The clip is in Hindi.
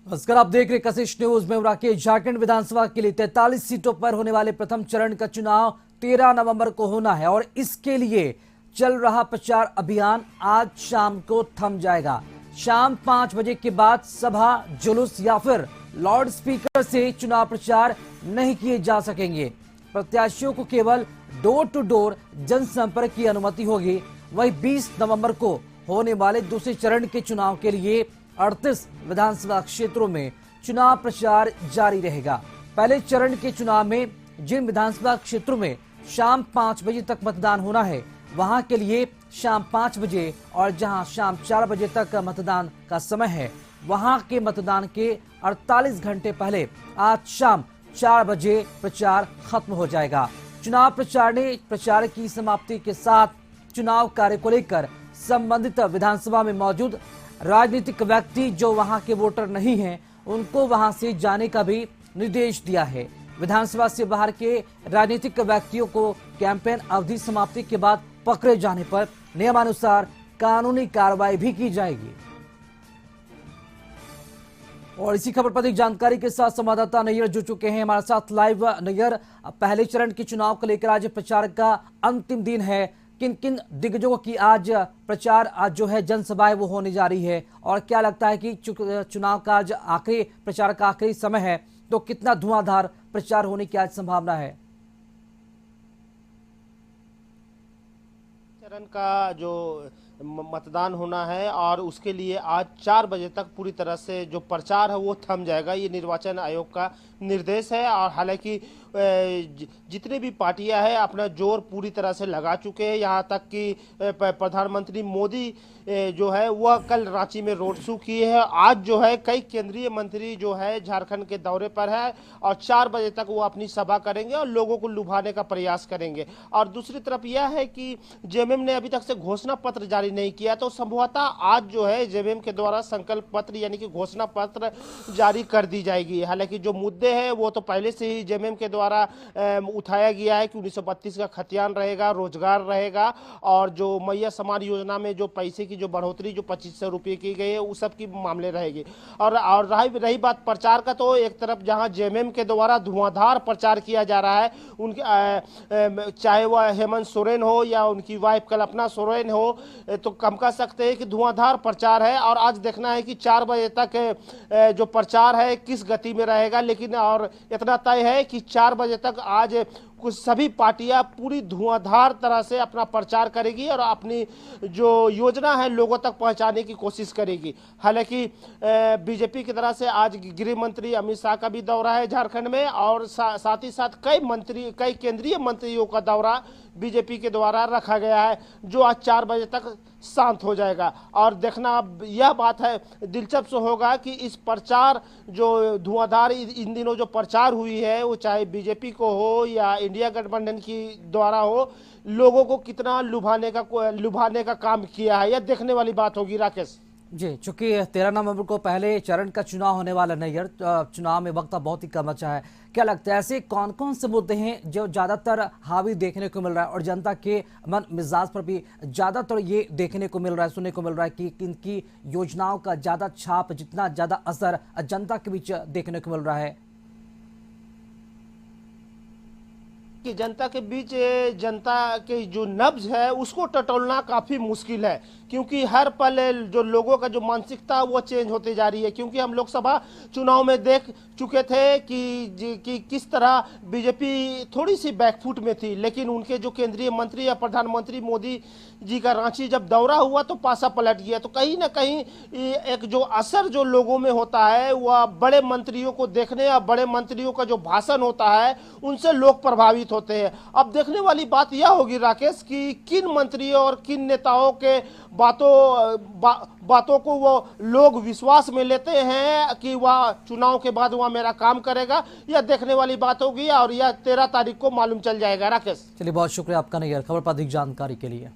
नमस्कार, आप देख रहे कशिश न्यूज में। राकेश, झारखंड विधानसभा के लिए 43 सीटों पर होने वाले प्रथम चरण का चुनाव 13 नवंबर को होना है और इसके लिए चल रहा प्रचार अभियान आज शाम को थम जाएगा। शाम 5 बजे के बाद सभा, जुलूस या फिर लाउड स्पीकर से चुनाव प्रचार नहीं किए जा सकेंगे। प्रत्याशियों को केवल डोर टू डोर जनसंपर्क की अनुमति होगी। वही 20 नवंबर को होने वाले दूसरे चरण के चुनाव के लिए 38 विधानसभा क्षेत्रों में चुनाव प्रचार जारी रहेगा। पहले चरण के चुनाव में जिन विधानसभा क्षेत्रों में शाम 5 बजे तक मतदान होना है, वहां के लिए शाम 5 बजे और जहां शाम 4 बजे तक मतदान का समय है, वहां के मतदान के 48 घंटे पहले आज शाम 4 बजे प्रचार खत्म हो जाएगा। चुनाव प्रचार की समाप्ति के साथ चुनाव कार्य को लेकर संबंधित विधानसभा में मौजूद राजनीतिक व्यक्ति जो वहां के वोटर नहीं हैं, उनको वहां से जाने का भी निर्देश दिया है। विधानसभा से बाहर के राजनीतिक व्यक्तियों को कैंपेन अवधि समाप्ति के बाद पकड़े जाने पर नियमानुसार कानूनी कार्रवाई भी की जाएगी। और इसी खबर पर अधिक जानकारी के साथ संवाददाता नैयर जुड़ चुके हैं हमारे साथ लाइव। नैयर, पहले चरण के चुनाव को लेकर आज प्रचार का अंतिम दिन है। किन किन दिग्गजों की आज प्रचार, आज जो है जनसभाएं वो होने जा रही है, और क्या लगता है कि चुनाव का आज आखिरी प्रचार का आखिरी समय है, तो कितना धुआंधार प्रचार होने की आज संभावना है? चरण का जो मतदान होना है और उसके लिए आज 4 बजे तक पूरी तरह से जो प्रचार है वो थम जाएगा। ये निर्वाचन आयोग का निर्देश है। और हालांकि जितने भी पार्टियां हैं अपना जोर पूरी तरह से लगा चुके हैं। यहाँ तक कि प्रधानमंत्री मोदी जो है वह कल रांची में रोड शो किए हैं। आज जो है कई केंद्रीय मंत्री जो है झारखंड के दौरे पर है और 4 बजे तक वो अपनी सभा करेंगे और लोगों को लुभाने का प्रयास करेंगे। और दूसरी तरफ यह है कि जेएमएम ने अभी तक से घोषणा पत्र जारी नहीं किया, तो संभवतः आज जो है जेएमएम के द्वारा संकल्प पत्र यानी कि घोषणा पत्र जारी कर दी जाएगी। हालांकि जो मुद्दे हैं वो तो पहले से ही जेएमएम के द्वारा उठाया गया है कि 1932 का खतियान रहेगा, रोजगार रहेगा, और जो मैया समान योजना में जो पैसे की जो बढ़ोतरी जो 2500 रुपये की गई है उस सब की मामले रहेगी। और रही बात प्रचार का, तो एक तरफ जहां जेएमएम के द्वारा धुआंधार प्रचार किया जा रहा है, उनके चाहे वह हेमंत सोरेन हो या उनकी वाइफ कल्पना सोरेन हो, तो कम कह सकते हैं कि धुआंधार प्रचार है। और आज देखना है कि 4 बजे तक जो प्रचार है किस गति में रहेगा। लेकिन और इतना तय है कि 4 बजे तक आज कुछ सभी पार्टियां पूरी धुआंधार तरह से अपना प्रचार करेगी और अपनी जो योजना है लोगों तक पहुंचाने की कोशिश करेगी। हालांकि बीजेपी की तरह से आज गृह मंत्री अमित शाह का भी दौरा है झारखंड में, और साथ ही साथ कई केंद्रीय मंत्रियों का दौरा बीजेपी के द्वारा रखा गया है, जो आज 4 बजे तक शांत हो जाएगा। और देखना अब यह बात है, दिलचस्प होगा कि इस प्रचार जो धुआंधार इन दिनों जो प्रचार हुई है, वो चाहे बीजेपी को हो या इंडिया गठबंधन की द्वारा हो, लोगों को कितना लुभाने का काम किया है, यह देखने वाली बात होगी। राकेश जी, चूंकि 13 नवंबर को पहले चरण का चुनाव होने वाला नैयर, चुनाव में वक्त बहुत ही कम बचा है। क्या लगता है ऐसे कौन कौन से मुद्दे हैं जो ज्यादातर हावी देखने को मिल रहा है और जनता के मन मिजाज पर भी ज्यादातर ये देखने को मिल रहा है, सुनने को मिल रहा है कि इनकी योजनाओं का ज्यादा छाप, जितना ज्यादा असर जनता के बीच देखने को मिल रहा है? कि जनता के बीच जनता के जो नब्ज है उसको टटोलना काफ़ी मुश्किल है, क्योंकि हर पल जो लोगों का जो मानसिकता वो चेंज होती जा रही है। क्योंकि हम लोकसभा चुनाव में देख चुके थे कि किस तरह बीजेपी थोड़ी सी बैकफुट में थी, लेकिन उनके जो केंद्रीय मंत्री या प्रधानमंत्री मोदी जी का रांची जब दौरा हुआ तो पासा पलट गया। तो कहीं ना कहीं एक जो असर जो लोगों में होता है वह बड़े मंत्रियों को देखने या बड़े मंत्रियों का जो भाषण होता है उनसे लोग प्रभावित होते हैं। अब देखने वाली बात यह होगी राकेश कि किन मंत्रियों और किन नेताओं के बातों को वो लोग विश्वास में लेते हैं कि वह चुनाव के बाद वह मेरा काम करेगा, यह देखने वाली बात होगी और यह 13 तारीख को मालूम चल जाएगा। राकेश, चलिए, बहुत शुक्रिया आपका नैयर, खबर पर अधिक जानकारी के लिए।